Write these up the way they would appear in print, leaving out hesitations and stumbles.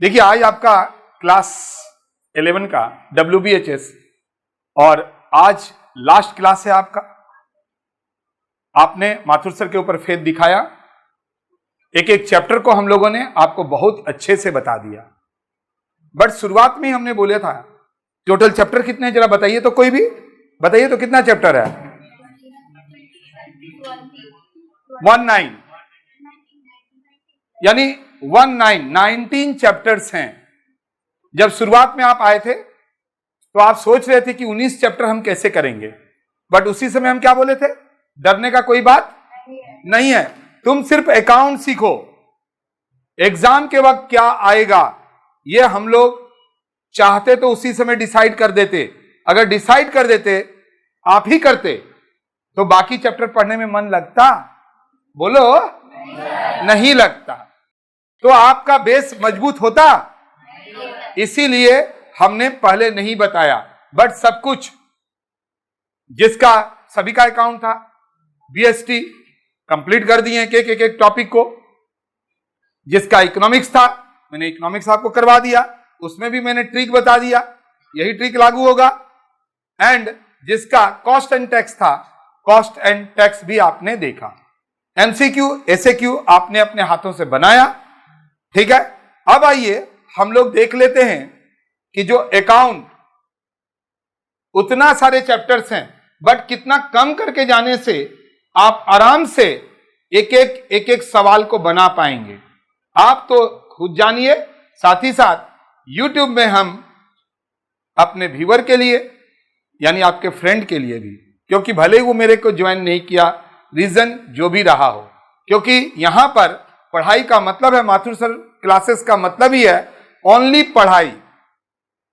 देखिए आज आपका क्लास 11 का WBHS और आज लास्ट क्लास है आपका। आपने माथुर सर के ऊपर फेथ दिखाया, एक एक चैप्टर को हम लोगों ने आपको बहुत अच्छे से बता दिया। बट शुरुआत में हमने बोला था टोटल चैप्टर कितने हैं, जरा बताइए तो, कोई भी बताइए तो कितना चैप्टर है? 19, यानी 19 चैप्टर्स हैं। जब शुरुआत में आप आए थे तो आप सोच रहे थे कि 19 चैप्टर हम कैसे करेंगे, बट उसी समय हम क्या बोले थे, डरने का कोई बात नहीं है, तुम सिर्फ अकाउंट सीखो, एग्जाम के वक्त क्या आएगा ये हम लोग चाहते तो उसी समय डिसाइड कर देते। अगर डिसाइड कर देते, आप ही करते, तो बाकी चैप्टर पढ़ने में मन लगता? बोलो, नहीं लगता। तो आपका बेस मजबूत होता, इसीलिए हमने पहले नहीं बताया। बट सब कुछ जिसका सभी का अकाउंट था, BST कंप्लीट कर दिए एक एक टॉपिक को। जिसका इकोनॉमिक्स था, मैंने इकोनॉमिक्स आपको करवा दिया, उसमें भी मैंने ट्रिक बता दिया, यही ट्रिक लागू होगा। एंड जिसका कॉस्ट एंड टैक्स था, कॉस्ट एंड टैक्स भी आपने देखा। MCQ SAQ आपने अपने हाथों से बनाया, ठीक है। अब आइए हम लोग देख लेते हैं कि जो अकाउंट, उतना सारे चैप्टर्स हैं, बट कितना कम करके जाने से आप आराम से एक एक सवाल को बना पाएंगे। आप तो खुद जानिए, साथ ही साथ YouTube में हम अपने व्यूअर के लिए, यानी आपके फ्रेंड के लिए भी, क्योंकि भले ही वो मेरे को ज्वाइन नहीं किया, रीजन जो भी रहा हो, क्योंकि यहां पर पढ़ाई का मतलब है, माथुर सर क्लासेस का मतलब ही है ओनली पढ़ाई।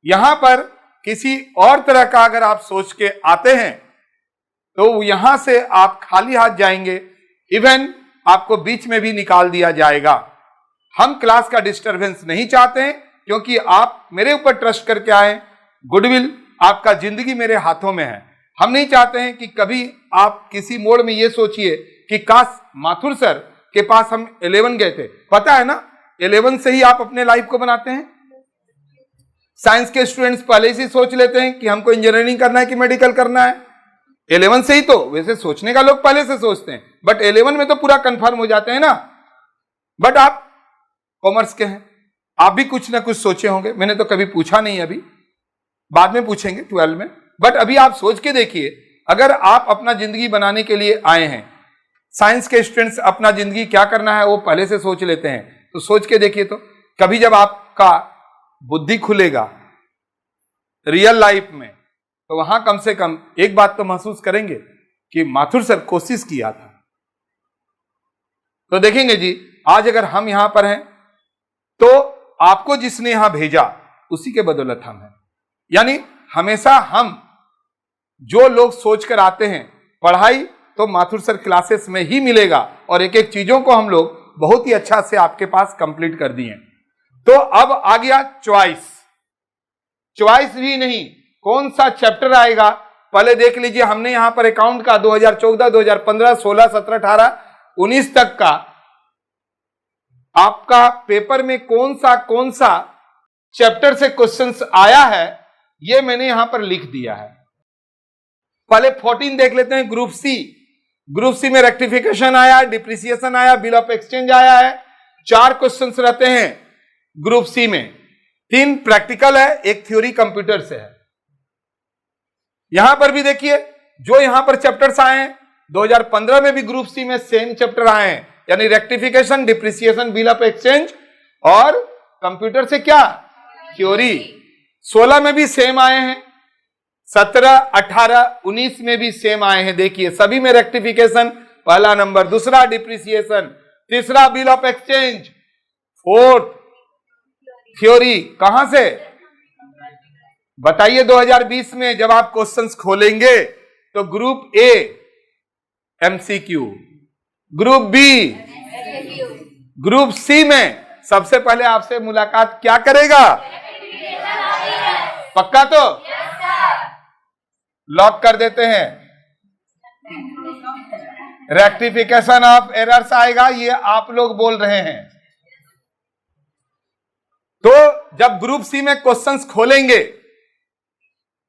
यहां पर किसी और तरह का अगर आप सोच के आते हैं तो यहां से आप खाली हाथ जाएंगे, इवन आपको बीच में भी निकाल दिया जाएगा। हम क्लास का डिस्टरबेंस नहीं चाहते हैं, क्योंकि आप मेरे ऊपर ट्रस्ट करके आए, गुडविल, आपका जिंदगी मेरे हाथों में है। हम नहीं चाहते हैं कि कभी आप किसी मोड़ में ये सोचिए कि काश माथुर सर के पास हम 11 गए थे। पता है ना, 11 से ही आप अपने लाइफ को बनाते हैं। साइंस के स्टूडेंट्स पहले से सोच लेते हैं कि हमको इंजीनियरिंग करना है कि मेडिकल करना है। 11 से ही तो वैसे सोचने का लोग पहले से सोचते हैं, बट 11 में तो पूरा कंफर्म हो जाते हैं ना। बट आप कॉमर्स के हैं, आप भी कुछ ना कुछ सोचे होंगे। मैंने तो कभी पूछा नहीं, अभी बाद में पूछेंगे 12 में। बट अभी आप सोच के देखिए, अगर आप अपना जिंदगी बनाने के लिए आए हैं, साइंस के स्टूडेंट्स अपना जिंदगी क्या करना है वो पहले से सोच लेते हैं, तो सोच के देखिए तो कभी जब आपका बुद्धि खुलेगा रियल लाइफ में, तो वहां कम से कम एक बात तो महसूस करेंगे कि माथुर सर कोशिश किया था। तो देखेंगे जी, आज अगर हम यहां पर हैं तो आपको जिसने यहां भेजा उसी के बदौलत हम हैं। यानी हमेशा हम जो लोग सोचकर आते हैं, पढ़ाई तो माथुर सर क्लासेस में ही मिलेगा, और एक एक चीजों को हम लोग बहुत ही अच्छा से आपके पास कंप्लीट कर दिए। तो अब आ गया चॉइस भी नहीं, कौन सा चैप्टर आएगा पहले देख लीजिए। हमने यहां पर अकाउंट का 2014, 2015, 16, 17, 18, 19 तक का आपका पेपर में कौन सा चैप्टर से क्वेश्चंस आया है, ये मैंने यहां पर लिख दिया है। पहले 14 देख लेते हैं, ग्रुप सी में रेक्टिफिकेशन आया, डिप्रिसिएशन आया, बिल ऑफ एक्सचेंज आया है। 4 क्वेश्चंस रहते हैं ग्रुप सी में, 3 प्रैक्टिकल है, 1 थ्योरी कंप्यूटर से है। यहां पर भी देखिए, जो यहां पर चैप्टर्स आए हैं 2015 में भी ग्रुप सी में सेम चैप्टर आए हैं, यानी rectification, depreciation, bill of exchange, और कंप्यूटर से क्या, थ्योरी। 16 में भी सेम आए हैं, 17, 18, 19 में भी सेम आए हैं। देखिए सभी में रेक्टिफिकेशन पहला नंबर, दूसरा डिप्रिसिएशन, तीसरा bill of exchange, 4th theory. कहां से बताइए? 2020 में जब आप क्वेश्चंस खोलेंगे तो group A MCQ, group B, group C में सबसे पहले आपसे मुलाकात क्या करेगा? पक्का तो लॉक कर देते हैं। रेक्टिफिकेशन ऑफ एरर्स आएगा, ये आप लोग बोल रहे हैं। तो जब ग्रुप सी में क्वेश्चंस खोलेंगे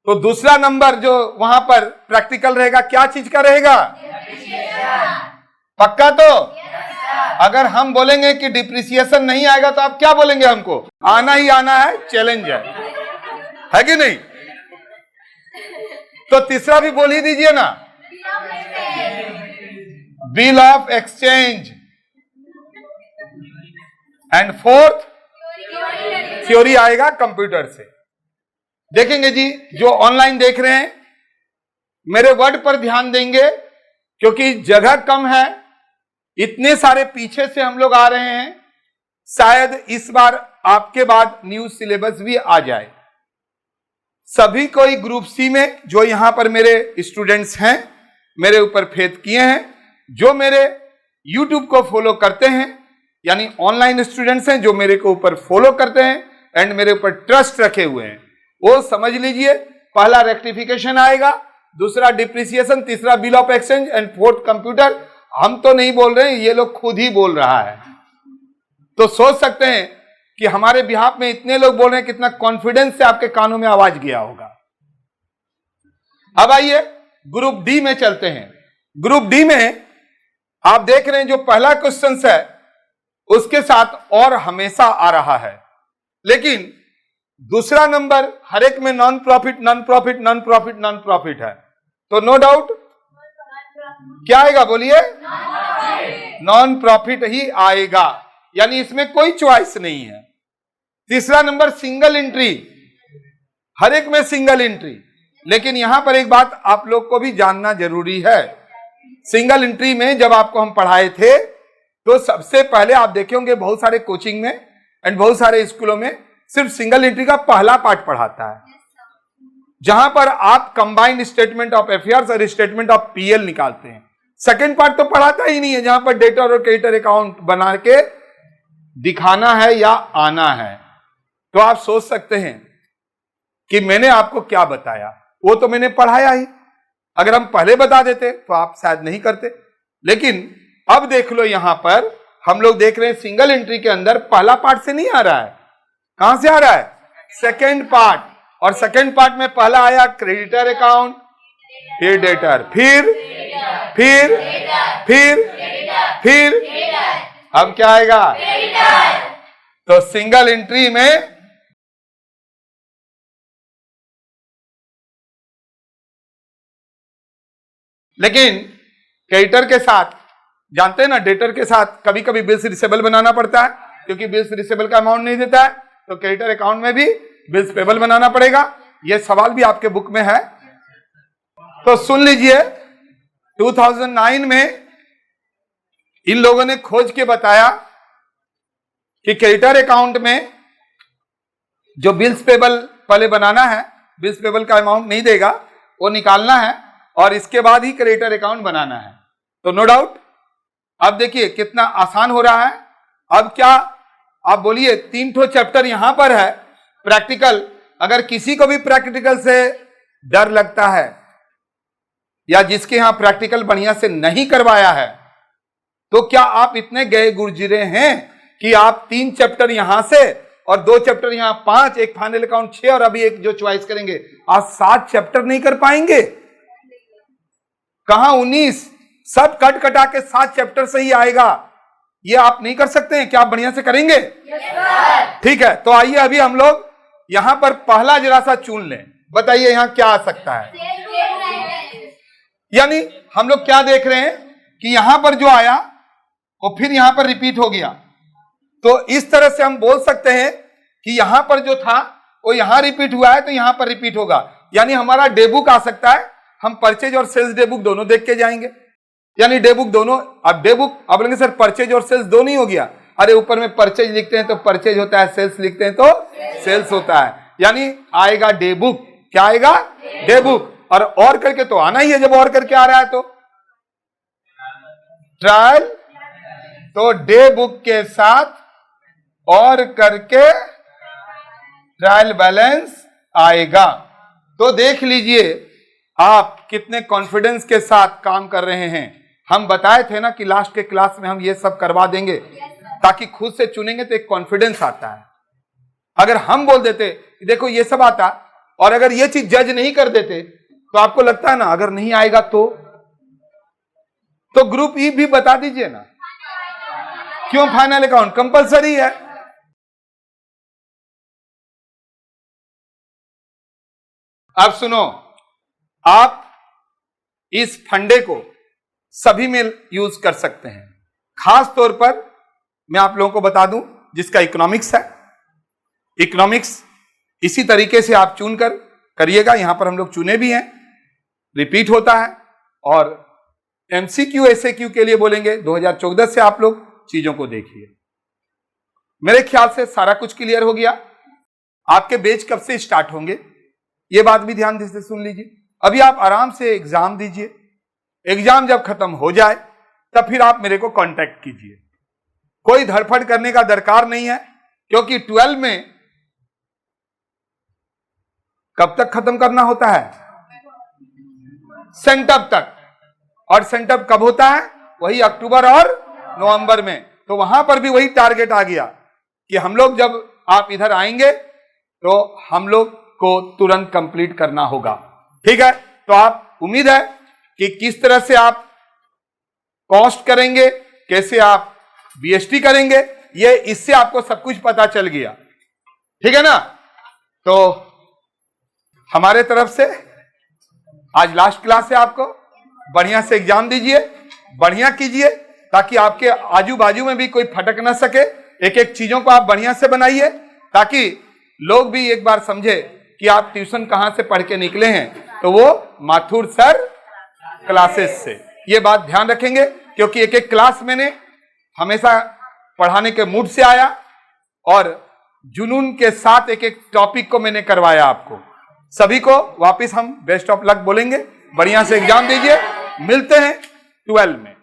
तो दूसरा नंबर जो वहां पर प्रैक्टिकल रहेगा, क्या चीज का रहेगा? पक्का? तो अगर हम बोलेंगे कि डिप्रिसिएशन नहीं आएगा तो आप क्या बोलेंगे? हमको आना ही आना है, चैलेंज है कि नहीं? तो तीसरा भी बोल ही दीजिए ना, bill of exchange. And fourth theory आएगा कंप्यूटर से। देखेंगे जी, जो ऑनलाइन देख रहे हैं मेरे वर्ड पर ध्यान देंगे, क्योंकि जगह कम है, इतने सारे पीछे से हम लोग आ रहे हैं। शायद इस बार आपके बाद न्यू सिलेबस भी आ जाए। सभी कोई ग्रुप सी में जो यहां पर मेरे स्टूडेंट्स हैं, मेरे ऊपर फेथ किए हैं, जो मेरे YouTube को फॉलो करते हैं, यानी ऑनलाइन स्टूडेंट्स हैं जो मेरे को ऊपर फॉलो करते हैं एंड मेरे ऊपर ट्रस्ट रखे हुए हैं, वो समझ लीजिए पहला रेक्टिफिकेशन आएगा, दूसरा डिप्रिसिएशन, तीसरा bill of exchange and fourth computer. हम तो नहीं बोल रहे हैं, ये लोग खुद ही बोल रहा है। तो सोच सकते हैं कि हमारे बिहाफ में इतने लोग बोल रहे हैं, कितना कॉन्फिडेंस से आपके कानों में आवाज गया होगा। अब आइए ग्रुप डी में चलते हैं। ग्रुप डी में आप देख रहे हैं जो पहला क्वेश्चन है उसके साथ और हमेशा आ रहा है, लेकिन दूसरा नंबर हर एक में non profit non profit non profit non profit है। तो नो डाउट क्या आएगा? बोलिए, नॉन प्रॉफिट ही आएगा, यानी इसमें कोई चॉइस नहीं है। तीसरा नंबर सिंगल एंट्री, हर एक में सिंगल एंट्री, लेकिन यहां पर एक बात आप लोग को भी जानना जरूरी है। सिंगल एंट्री में जब आपको हम पढ़ाए थे तो सबसे पहले आप देखे होंगे बहुत सारे कोचिंग में एंड बहुत सारे स्कूलों में सिर्फ सिंगल एंट्री का पहला पार्ट पढ़ाता है, जहां पर आप कंबाइंड स्टेटमेंट ऑफ अफेयर्स और स्टेटमेंट ऑफ पीएल निकालते हैं। सेकंड पार्ट तो पढ़ाता ही नहीं है, जहां पर डेटर और क्रेडिटर अकाउंट बना के दिखाना है या आना है। तो आप सोच सकते हैं कि मैंने आपको क्या बताया, वो तो मैंने पढ़ाया ही। अगर हम पहले बता देते तो आप शायद नहीं करते, लेकिन अब देख लो यहां पर हम लोग देख रहे हैं सिंगल एंट्री के अंदर पहला पार्ट से नहीं आ रहा है। कहां से आ रहा है? Second part. और सेकेंड पार्ट में पहला आया क्रेडिटर अकाउंट, फिर डेटर, फिर अब क्या आएगा? तो सिंगल एंट्री में लेकिन क्रेडिटर के साथ जानते हैं ना, डेटर के साथ कभी कभी बिल्स रिसेबल बनाना पड़ता है, क्योंकि बिल्स रिसेबल का अमाउंट नहीं देता है, तो क्रेडिटर अकाउंट में भी बिल्स पेबल बनाना पड़ेगा। यह सवाल भी आपके बुक में है, तो सुन लीजिए। 2009 में इन लोगों ने खोज के बताया कि क्रेडिटर अकाउंट में जो बिल्स पेबल पहले बनाना है, बिल्स पेबल का अमाउंट नहीं देगा, वो निकालना है और इसके बाद ही क्रेडिटर अकाउंट बनाना है। तो नो डाउट अब देखिए कितना आसान हो रहा है। अब क्या आप बोलिए, 3 ठो चैप्टर यहां पर है प्रैक्टिकल। अगर किसी को भी प्रैक्टिकल से डर लगता है या जिसके यहां प्रैक्टिकल बढ़िया से नहीं करवाया है, तो क्या आप इतने गए गुजरे हैं कि आप 3 चैप्टर यहां से और 2 चैप्टर यहां, 5, एक फाइनल अकाउंट 6 और अभी एक जो चॉइस करेंगे, आज 7 चैप्टर नहीं कर पाएंगे? कहां 19, सब कट कटा के 7 चैप्टर से ही आएगा। ये आप नहीं कर सकते हैं? क्या आप बढ़िया से करेंगे? ठीक है, तो आइए अभी हम लोग यहां पर पहला जरा सा चुन लें। बताइए यहां क्या आ सकता है? यानी हम लोग क्या देख रहे हैं कि यहां पर जो आया वो फिर यहां पर रिपीट हो गया। तो इस तरह से हम बोल सकते हैं कि यहां पर जो था वो यहां रिपीट हुआ है, तो यहां पर रिपीट होगा। यानी हमारा डे बुक आ सकता है, हम परचेज और सेल्स डे बुक दोनों देख के जाएंगे। यानी डे बुक दोनों, अब डे बुक अब लेंगे सर परचेज और सेल्स दो नहीं हो गया। अरे ऊपर में परचेज लिखते हैं तो परचेज होता है, सेल्स लिखते हैं तो सेल्स होता है, यानी आएगा डे बुक। क्या आएगा? Day book. और करके तो आना ही है, जब और करके आ रहा है तो ट्रायल, तो डे बुक के साथ और करके ट्रायल बैलेंस आएगा। तो देख लीजिए आप कितने कॉन्फिडेंस के साथ काम कर रहे हैं। हम बताए थे ना कि लास्ट के क्लास में हम ये सब करवा देंगे, ताकि खुद से चुनेंगे तो एक कॉन्फिडेंस आता है। अगर हम बोल देते देखो ये सब आता, और अगर ये चीज जज नहीं कर देते, तो आपको लगता है ना अगर नहीं आएगा तो ग्रुप ई भी बता दीजिए ना, क्यों फाइनल अकाउंट कंपलसरी है। अब सुनो, आप इस फंडे को सभी में यूज कर सकते हैं। खास तौर पर मैं आप लोगों को बता दूं जिसका इकोनॉमिक्स है, इकोनॉमिक्स इसी तरीके से आप चुन कर करिएगा। यहां पर हम लोग चुने भी हैं, रिपीट होता है, और एमसीक्यू एसएक्यू के लिए बोलेंगे 2014 से आप लोग चीजों को देखिए। मेरे ख्याल से सारा कुछ क्लियर हो गया। आपके बैच कब से स्टार्ट होंगे ये बात भी ध्यान से सुन लीजिए। अभी आप आराम से एग्जाम दीजिए, एग्जाम जब खत्म हो जाए तब फिर आप मेरे को कांटेक्ट कीजिए। कोई धड़फड़ करने का दरकार नहीं है, क्योंकि 12 में कब तक खत्म करना होता है? सेंटअप तक। और सेंटअप कब होता है? वही अक्टूबर और नवंबर में। तो वहां पर भी वही टारगेट आ गया कि हम लोग जब आप इधर आएंगे तो हम लोग को तुरंत कंप्लीट करना होगा। ठीक है, तो आप उम्मीद है कि किस तरह से आप कॉस्ट करेंगे, कैसे आप बीएसटी करेंगे, ये इससे आपको सब कुछ पता चल गया। ठीक है ना? तो हमारे तरफ से आज लास्ट क्लास है, आपको बढ़िया से एग्जाम दीजिए, बढ़िया कीजिए, ताकि आपके आजू बाजू में भी कोई फटक ना सके। एक एक चीजों को आप बढ़िया से बनाइए, ताकि लोग भी एक बार समझे कि आप ट्यूशन कहां से पढ़ के निकले हैं, तो वो माथुर सर क्लासेस से। ये बात ध्यान रखेंगे, क्योंकि एक एक क्लास मैंने हमेशा पढ़ाने के मूड से आया और जुनून के साथ एक एक टॉपिक को मैंने करवाया आपको। सभी को वापस हम बेस्ट ऑफ लक बोलेंगे, बढ़िया से एग्जाम दीजिए। मिलते हैं 12 में।